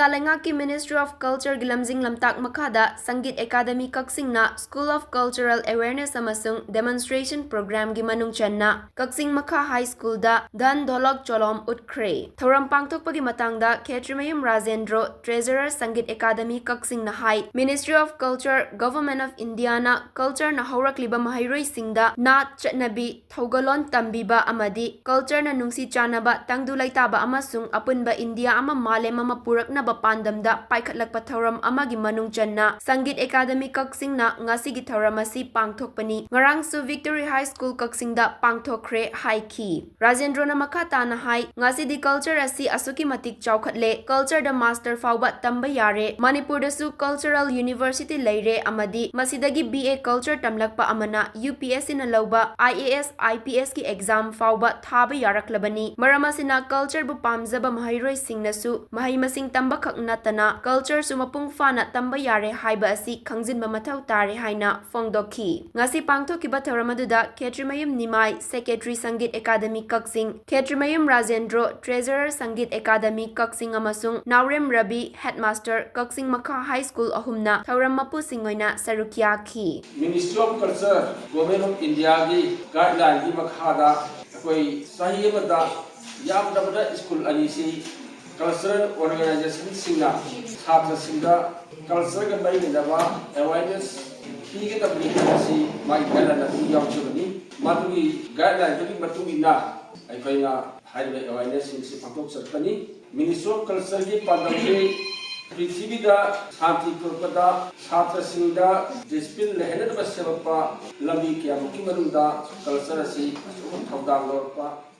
Manalenga ki Ministry of Culture Gilamjing Lamtak Makada Sangit Academy Kaksing na School of Cultural Awareness amasung Demonstration Program gi manung channa Kaksing Makha High School da Dhan-Dholok Cholom Utkhre Thoram pangthok pagi matangda Khetrimayum Rajendro Treasurer Sangit Academy Kaksing na High Ministry of Culture Government of India na Culture na haurakliba mahairoi singda na chatnabi Thogalon tambiba amadi Culture na nungsi chanaba tangdulay taba amasung apunba India ama malem ama puraknaba pandamda paikhatlakpa thoram amagi manung channa Sangit Academy Kaksing na ngasigi thoram asi pangthokpani ngarang su Victory High School Kaksingda pangthokre high key Rajendro na makata na high ngasidi culture asi asuki matik chawkhatle culture da master fawba tamba yare Manipur da su Cultural University leire amadi masidagi BA Culture tamlakpa amana UPSC na lawba IAS IPS ki exam fawba thaba yaraklabani maramasina culture bu pamjaba mahairoi singnasu mahai masing tamba khak natana culture su mapung fana tamba yare haiba asi khangjinba mathau tare haina fongdokhi ngasi pangthokiba thoramadуда Khetrimayum Nimai Secretary Sangit Academy Kaksing Khetrimayum Rajendro Treasurer Sangit Academy Kaksing amasung Naurem Rabi Headmaster Kaksing Makha High School ahumna thoram mapu singoina sarukya khi Ministry of Culture Government of India gi guideline gi makhada koi sahi amada yamdabada school anisi cultural organization singna chhatra singda culture ga bai naba awareness ki ga tabli si mai gala na yaw chubani madui guideline gi matungina ai faina haibe awareness sing si pangtok sarkani Ministry of Culture gi padamre Prithivida Shanti Purpada Chhatra Singda Discipline Lehenad Basebapa Lambi Kya Muki Manunda Culture si Thaudang Lorpa